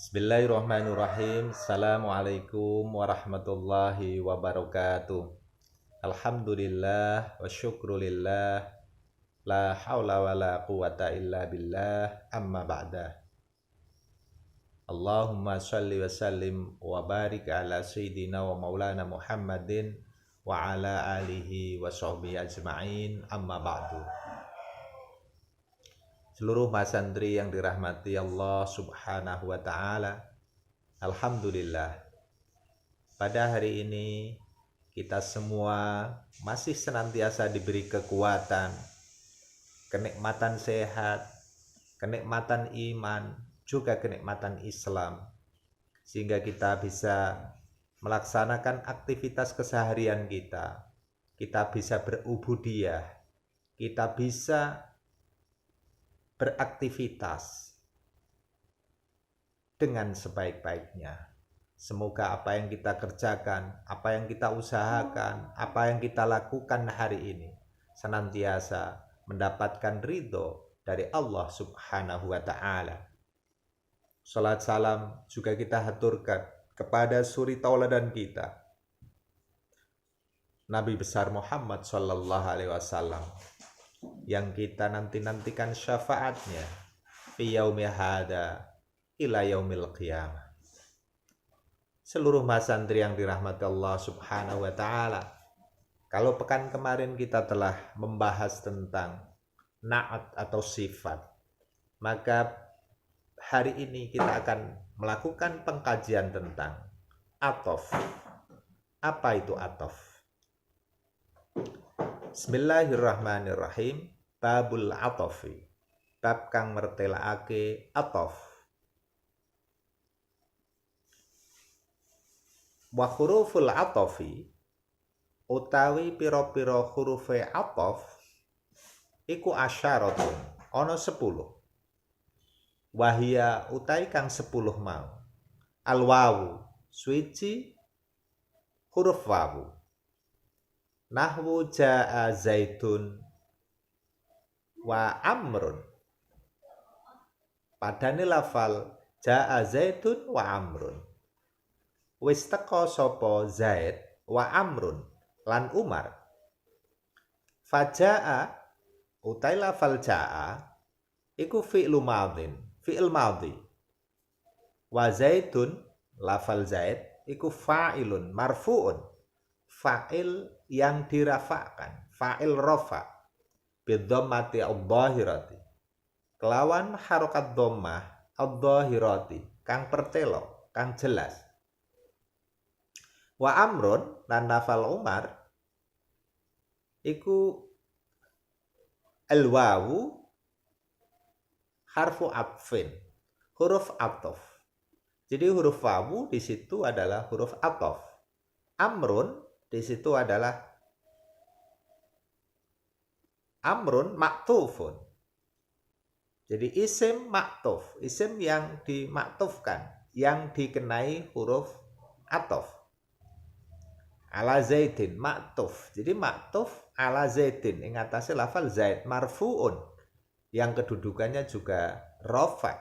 Bismillahirrahmanirrahim. Assalamualaikum warahmatullahi wabarakatuh. Alhamdulillah wa syukrulillah. La haula wa la quwata illa billah. Amma ba'da. Allahumma salli wa sallim wa barik ala sayyidina wa maulana Muhammadin wa ala alihi wa sahbihi ajma'in. Amma ba'du. Seluruh mas santri yang dirahmati Allah Subhanahu wa Ta'ala, alhamdulillah, pada hari ini kita semua masih senantiasa diberi kekuatan, kenikmatan sehat, kenikmatan iman, juga kenikmatan Islam, sehingga kita bisa melaksanakan aktivitas keseharian kita bisa berubudiyah, kita bisa beraktivitas dengan sebaik-baiknya. Semoga apa yang kita kerjakan, apa yang kita usahakan, apa yang kita lakukan hari ini senantiasa mendapatkan ridho dari Allah Subhanahu wa Ta'ala. Salat salam juga kita haturkan kepada suri tauladan kita, Nabi besar Muhammad sallallahu alaihi wasallam, yang kita nantikan syafaatnya fi yaumi hada ila yaumil qiyamah. Seluruh mas santri yang dirahmati Allah Subhanahu wa Ta'ala, kalau pekan kemarin kita telah membahas tentang na'at atau sifat, maka hari ini kita akan melakukan pengkajian tentang atof. Apa itu atof? Bismillahirrahmanirrahim. Babul atofi, bab kang mertelaake atof. Wa huruful atofi, utawi piro-piro hurufe atof iku asyaratun, ono 10. Wahia utai kang 10 mau. Al wawu, suci huruf wawu. Nahwu ja'a zaitun wa amrun. Padane lafal ja'a zaitun wa amrun. Wis teka sapa Zaid wa amrun lan Umar. Faja'a utai lafal ja'a iku fi'lu madhin, fi'il madhi. Wa zaitun lafal Zaid iku fa'ilun marfu'un, fa'il yang dirafa'kan, fa'il rafa' bidhammati adh-dhahirati, kelawan harokat dhammah adh-dhahirati kang pertelo, kang jelas. Wa amrun lan lafal Umar iku al-wawu harfu atfin, huruf ataf. Jadi huruf wawu di situ adalah huruf ataf. Amrun di situ adalah amrun maktufun. Jadi isim maktuf, isim yang dimaktufkan, yang dikenai huruf ataf. Ala zaidin maktuf. Jadi maktuf ala zaidin, ing atase lafal zaid marfuun, yang kedudukannya juga rofa.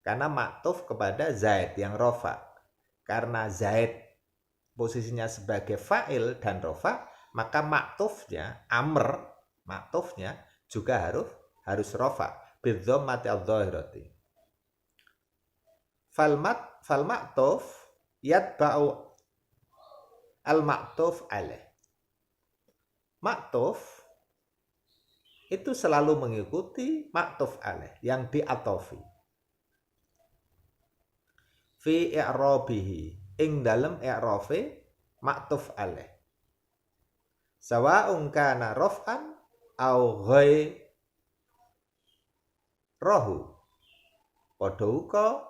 Karena maktuf kepada zaid yang rofa. Karena zaid posisinya sebagai fa'il dan rofa, maka maktufnya amr, maktufnya juga harus rofa bidhammati adh-dhahirati. Fal maktuf yatba'u al maktuf alaih. Maktuf itu selalu mengikuti maktuf alaih yang diatofi. Fi i'rabihi, ing dalem i'rafe maktuf alaih. Sawa'un kana raf'an au ghairahu. Padha uga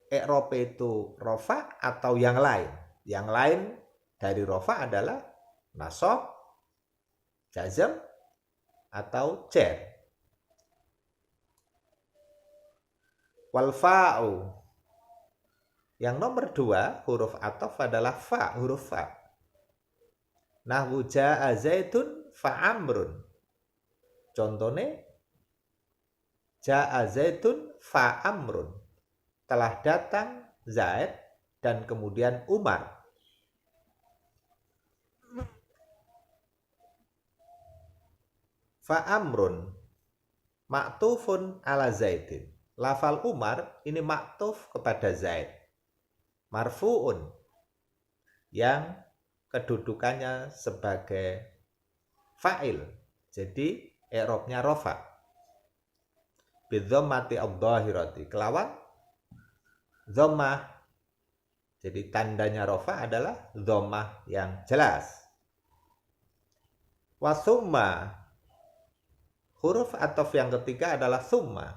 i'rafe itu rafa atau yang lain. Yang lain dari rafa adalah nasab, jazm atau jar. Wal fa'u, yang nomor 2 huruf ataf adalah fa, huruf fa. Nahwu ja'a zaitun fa amrun. Contohnya ja'a zaitun fa amrun. telah datang Zaid dan kemudian Umar. Fa amrun maktufun ala Zaidin. Lafal Umar ini maktuf kepada Zaid. Marfu'un yang kedudukannya sebagai fa'il. Jadi i'rabnya rafa. Bidhammati adh-dhahirati. Kelawan dhammah. Jadi tandanya rafa adalah dhammah yang jelas. Wa thumma. Huruf ataf yang ketiga adalah thumma.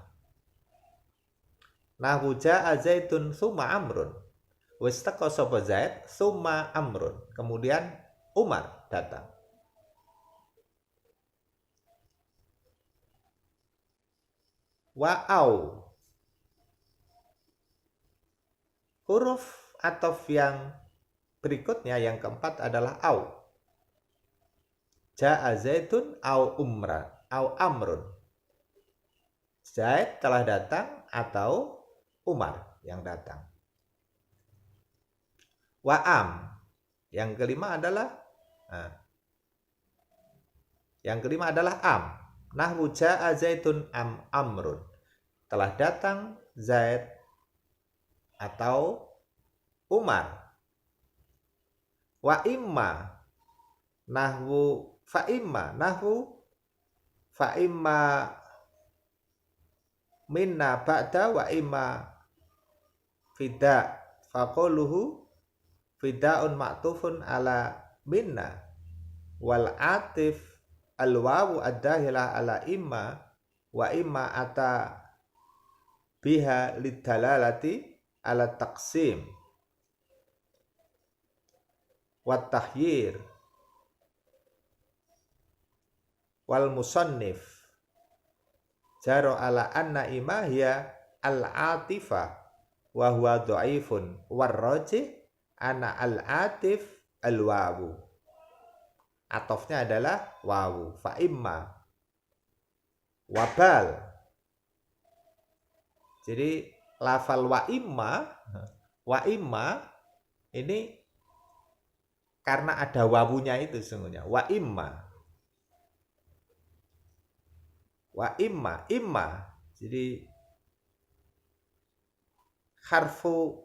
Nahwu ja'a Zaidun thumma Amrun. Wis teko sapa Zaid thumma Amrun. Kemudian Umar datang. Wa au. Huruf ataf yang berikutnya yang keempat adalah au. Ja'a Zaidun au Umra au Amrun. Zaid telah datang atau Umar yang datang. Wa'am. Yang kelima adalah am. Nahwu ja'a Zaidun am Amrun. Telah datang Zaid atau Umar. Wa imma. Nahwu fa imma. Nahwu fa imma minna ba'da wa imma fida. Faquluhu fida'un ma'tufun ala minna wal atif al wawu ad-dahilah ala imma wa imma ata biha lidalalati ala taqsim wa tahyir wal musannif jaro ala anna imma hiya al atifa wa huwa dhaifun warrajih ana al-atif al-wawu. Atofnya adalah wawu. Fa imma wabal. Jadi lafal wa imma ini karena ada wawunya itu sesungguhnya. Wa imma. Jadi harfu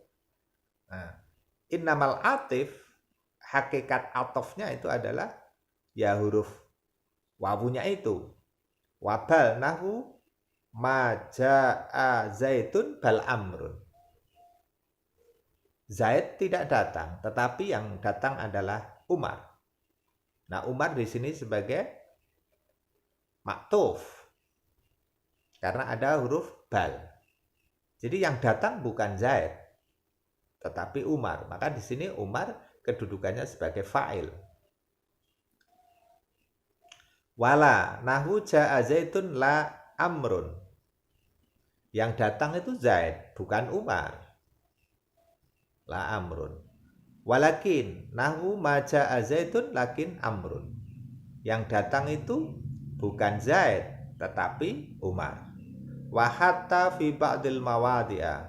innamal atif, hakikat atofnya itu adalah ya huruf wawunya itu. Wabal nahwu maja'a Zaidun bal Amrun. Zaid tidak datang, tetapi yang datang adalah Umar. Nah, Umar di sini sebagai maktuf karena ada huruf bal. Jadi yang datang bukan Zaid, tetapi Umar. Maka di sini Umar kedudukannya sebagai fa'il. Wala nahwu ja'a Zaidun la Amrun. Yang datang itu Zaid, bukan Umar. La Amrun. Walakin nahwu ma ja'a Zaidun lakin Amrun. Yang datang itu bukan Zaid, tetapi Umar. Wa hatta fi ba'dil mawadi'a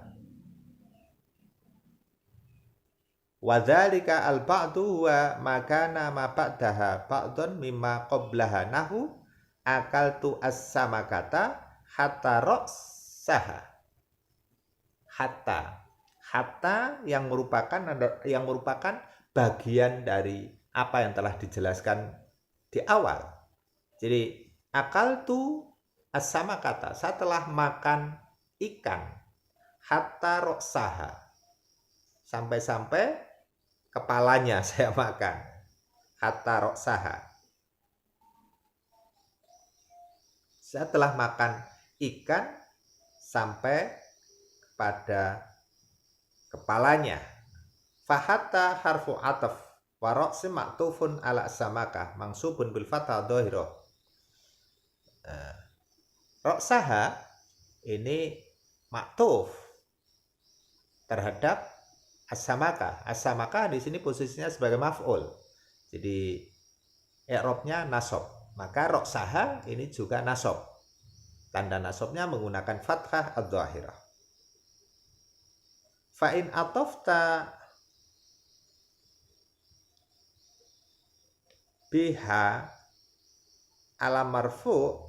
wa dzalika al ba'du wa makana ma ba'daha ba'dun mimma qablaha nahu akaltu as-samakata hatta ra'saha. Hatta yang merupakan bagian dari apa yang telah dijelaskan di awal. Jadi akaltu as-samakata, setelah makan ikan, hatta ra'saha, sampai-sampai kepalanya saya makan, hatta ra'saha. Setelah makan ikan sampai pada kepalanya. Fahatta harfu ataf wa ra'si ma'tufun ala samakah mangsubun bil fathah dhahirah. Ra'saha ini maktuf terhadap as-samakah. As-samakah di sini posisinya sebagai maf'ul. Jadi i'rabnya nasab. Maka ra'saha ini juga nasab. Tanda nasabnya menggunakan fathah adz-dzahirah. fa in atofta biha ala marfu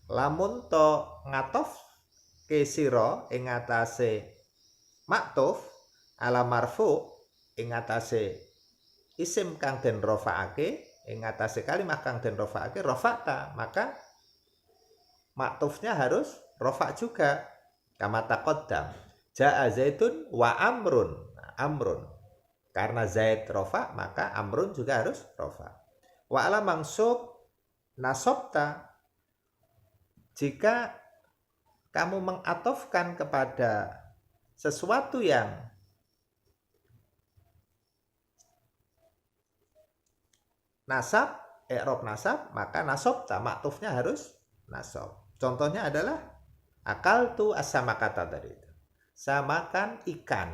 lamun to ngatof ke sira ing atase maktuf ala marfu ing atase isim kang den rafa'ake ing atase kalimah kang den rafa'ake rafa'ta, maka maktufnya harus rafa' juga. Kama taqaddam jaa zaitun wa amrun. Amrun karena zaid rafa' maka amrun juga harus rafa'. Wa ala mansub nasobta, jika kamu mengatofkan kepada sesuatu yang nasab, i'rab nasab, maka nasobta, maktufnya harus nasab. Contohnya adalah akaltu as-samakata tadi itu. Saya makan ikan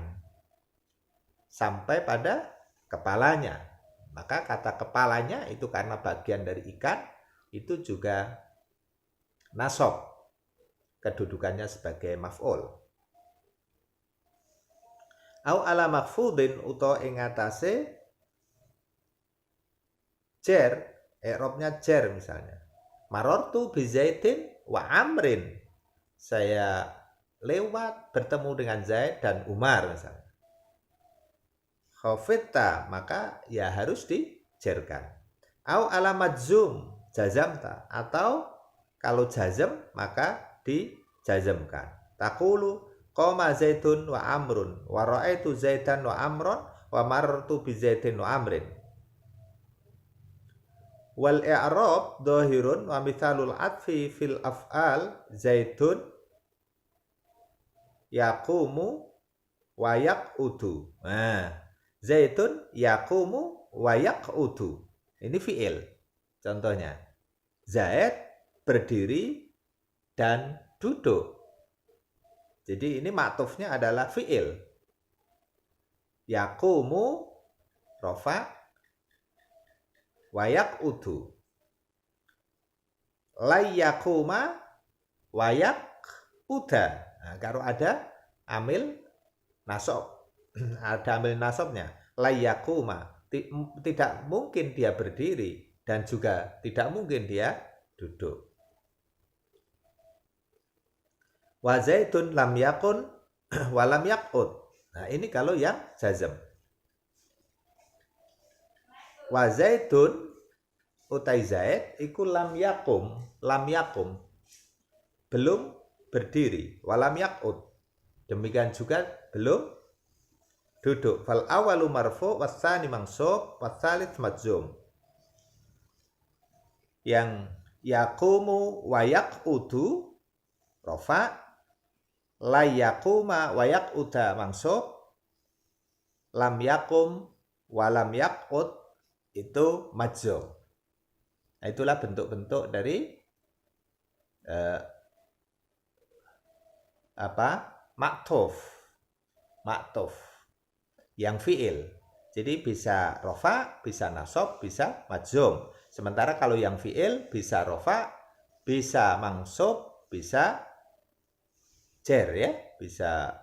sampai pada kepalanya. Maka kata kepalanya itu karena bagian dari ikan itu juga nasab, kedudukannya sebagai maf'ul. Au ala makhfudin utawa ing atase jer, i'rabnya jer misalnya. Marartu bi Zaidin wa Amrin. Saya lewat bertemu dengan Zaid dan Umar misalnya. Khafita, maka ya harus dijerkan. Au ala majzum jazamta, atau kalau jazam maka dijazamkan. Taqulu qama Zaidun wa Amrun wa ra'aitu Zaidan wa Amron wa marartu bi Zaidin wa Amrin. Wal i'rab dhahirun wa mithalul atfi fil af'al Zaidun yaqumu wa yaq'udu. Nah, Zaidun yaqumu wa yaq'udu. Ini fi'il. Contohnya, Zaid berdiri dan duduk. Jadi ini maktufnya adalah fi'il. Yaqumu rafa' wa yaq'udu. Layyaquma wa yaq'uda. Nah, kalau ada amil nasab, ada amil nasabnya, layyaquma, tidak mungkin dia berdiri dan juga tidak mungkin dia duduk. Wa Zaidun lam yakun wa lam yaq'ud. Nah, ini kalau yang jazm. Wa Zaidun utai Zaid iku lam yakum belum berdiri, walam yaq'ud, demikian juga belum duduk. Fal awalu marfu wasani mansub wasalis majzum. Yang yaqumu wa yaq'udu rafa', la yaquma wa yaq'uda mansub, lam yakum wa lam yaq'ud itu majzum. Nah, itulah bentuk-bentuk dari maktuf yang fi'il. Jadi bisa rofa, bisa nasab, bisa majzum. Sementara kalau yang fi'il bisa rofa, bisa mansub, bisa jer, ya, bisa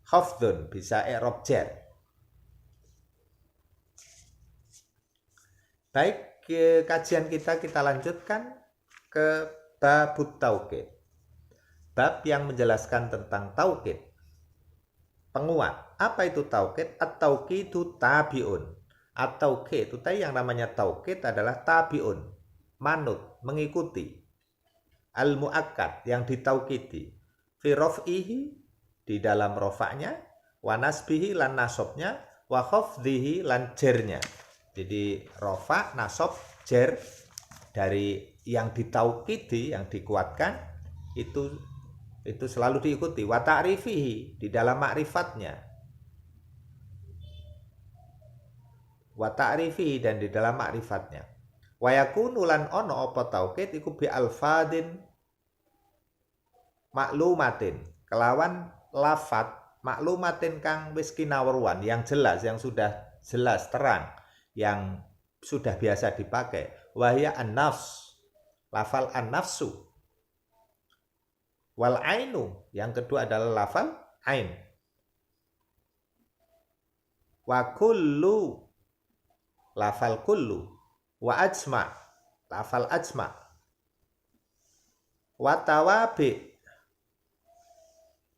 khafdun, bisa i'rab jer. Baik, kajian kita lanjutkan ke babut taukid. Bab yang menjelaskan tentang taukid. Penguat. Apa itu taukid? At-tauqidu tabi'un. At-taukid itu tadi yang namanya taukid adalah tabi'un, manut, mengikuti. Al-mu'akkad yang ditaukidi. Fi raf'ihi, di dalam rofaknya, wa nasbihi lan nasobnya, wa khafdhihi lan jernya. Jadi rofa, nasob, jer dari yang ditaukidi, yang dikuatkan itu selalu diikuti. Wa ta'rifihi, di dalam ma'rifatnya. Wa ta'rifihi, dan di dalam ma'rifatnya. Wa yakunu lan ono apa taukid iku bi alfadin maklumatin, kelawan lafat maklumatin kang wis kinawruan, yang jelas, yang sudah jelas terang, yang sudah biasa dipakai. Wahya an-nafs, lafal an-nafsu. Wal ainu, yang kedua adalah lafal ain. Wa kullu, lafal kullu. Wa ajma, lafal ajma. Wa tawabi,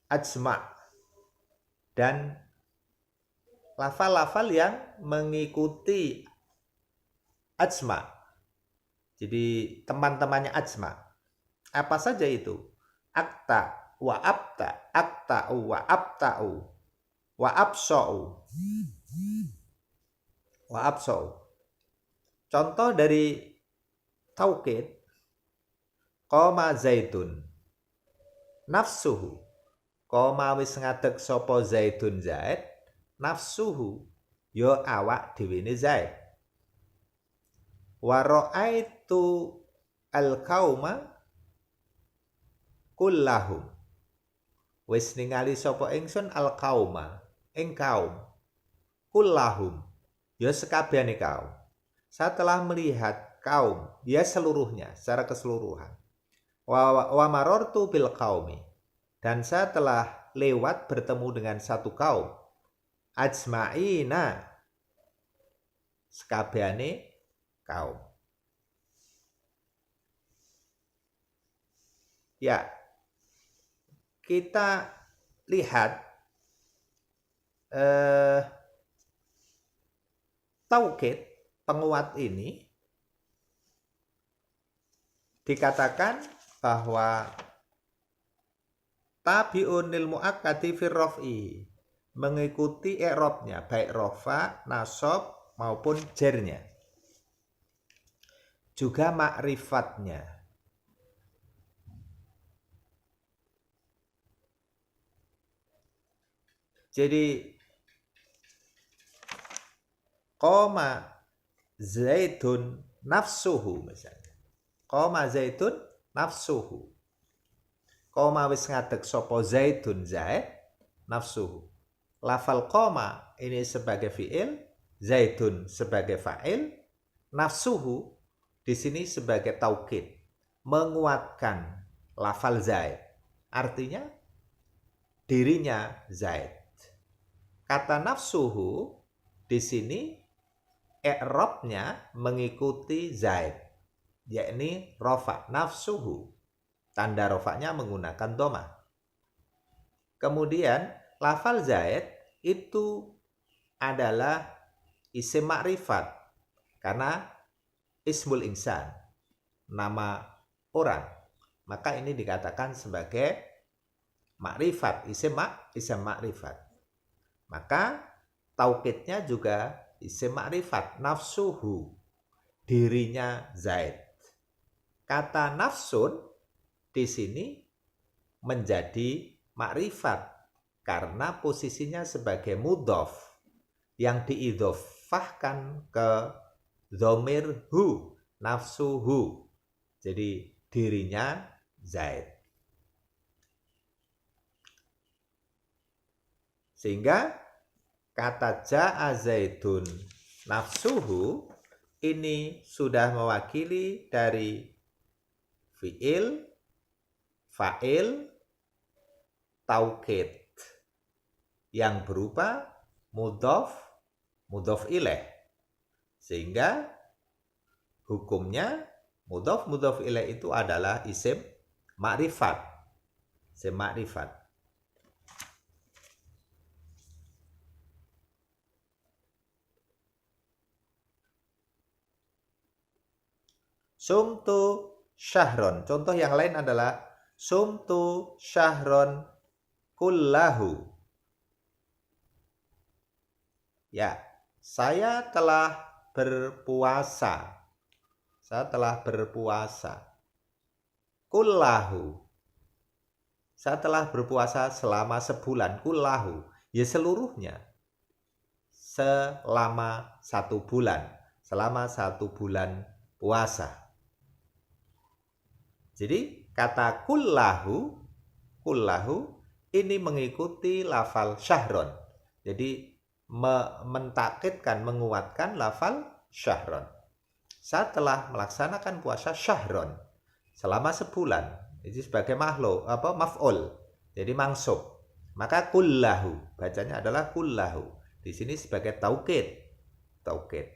ajma. Dan lafal-lafal yang mengikuti ajma. Jadi teman-temannya ajma. Apa saja itu? Akta, wa abta, akta'u, wa abta'u, wa absa'u, wa absa'u. Contoh dari taukid, qoma zaitun, nafsuhu, qoma wis ngadeg sapa zaitun zaid, nafsuhu, yo awak dhewe zaid. Wa ra'aitu al-qauma kullahum, wis ningali sapa ingsun al-qauma, ing kaum, kullahum, ya sekabehane kaum. Saya telah melihat kaum, ya seluruhnya, secara keseluruhan. Wa marartu bil qaumi, dan saya telah lewat bertemu dengan satu kaum, ajma'ina, sekabehane kaum. Ya, kita lihat taukid penguat ini dikatakan bahwa tabi'un lil muakkadi fir raf'i, mengikuti i'rabnya, baik rafa, nasab maupun jernya. Juga ma'rifatnya. Jadi qoma zaitun nafsuhu misalnya. Qoma zaitun nafsuhu. Qoma wis ngadeg sapa zaitun zaid nafsuhu. Lafal qoma ini sebagai fi'il, zaitun sebagai fa'il, nafsuhu di sini sebagai taukid, menguatkan lafal zaid. Artinya dirinya zaid. Kata nafsuhu di sini i'rabnya mengikuti zaid, yakni rafa, nafsuhu. Tanda rafa'nya menggunakan dhamma. Kemudian lafal zaid itu adalah isim ma'rifat karena ismul insan, nama orang. Maka ini dikatakan sebagai ma'rifat, isim ma'rifat. Maka taukidnya juga isim ma'rifat, nafsuhu, dirinya zaid. Kata nafsun di sini menjadi ma'rifat karena posisinya sebagai mudhof yang diidhofahkan ke dhamir hu, nafsuhu. Jadi dirinya zaid. Sehingga kata ja'a zaidun nafsuhu ini sudah mewakili dari fi'il, fa'il, taukid yang berupa mudhof, mudhof ilaih. Sehingga hukumnya mudhof, mudhof ilaih itu adalah isim ma'rifat. Isim ma'rifat. Sumtu syahron. Contoh yang lain adalah sumtu syahron kullahu. Ya, saya telah berpuasa. Saya telah berpuasa. Kullahu. Saya telah berpuasa selama sebulan. Kullahu. Ya seluruhnya. Selama 1 bulan. Selama 1 bulan puasa. Jadi kata kullahu, kullahu ini mengikuti lafal syahron. Jadi mentakidkan, menguatkan lafal syahron. Saya telah melaksanakan puasa syahron selama sebulan. Jadi sebagai maf'ul, jadi mansub. Maka kullahu, bacanya adalah kullahu. Di sini sebagai taukid. Taukid.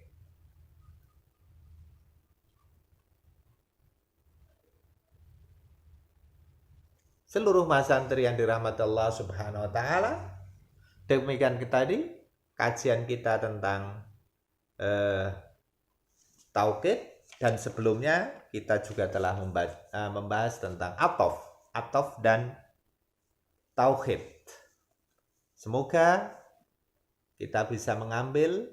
Seluruh santri yang dirahmati Allah Subhanahu wa taala, demikian tadi kajian kita tentang taukid, dan sebelumnya kita juga telah membahas tentang atof dan tauhid. Semoga kita bisa mengambil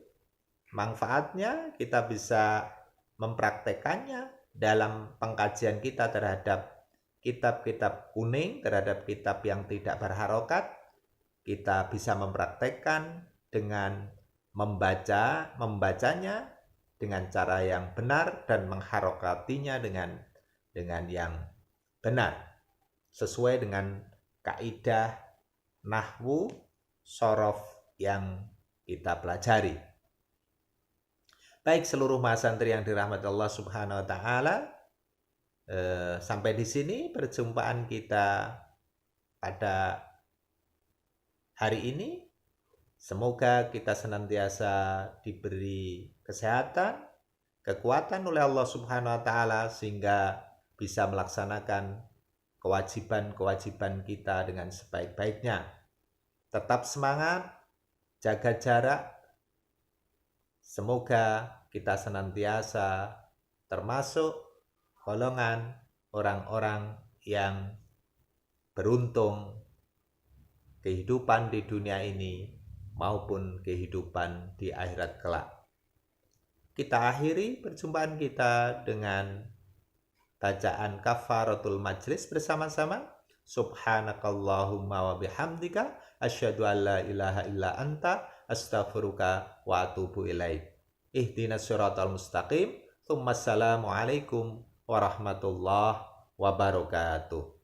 manfaatnya, kita bisa mempraktekannya dalam pengkajian kita terhadap kitab-kitab kuning, terhadap kitab yang tidak berharokat. Kita bisa mempraktekkan dengan membacanya dengan cara yang benar dan mengharokatinya dengan yang benar sesuai dengan kaidah nahwu sorof yang kita pelajari. Baik seluruh santri yang dirahmati Allah Subhanahu wa taala, sampai di sini perjumpaan kita pada hari ini. Semoga kita senantiasa diberi kesehatan, kekuatan oleh Allah Subhanahu wa taala sehingga bisa melaksanakan kewajiban-kewajiban kita dengan sebaik-baiknya. Tetap semangat, jaga jarak. Semoga kita senantiasa termasuk golongan orang-orang yang beruntung kehidupan di dunia ini maupun kehidupan di akhirat kelak. Kita akhiri perjumpaan kita dengan bacaan kafaratul majlis bersama-sama. Subhanakallahumma wa bihamdika asyhadu an la ilaha illa anta astaghfiruka wa atubu ilaik. Ihdinas siratal mustaqim. Assalamualaikum warahmatullahi wabarakatuh.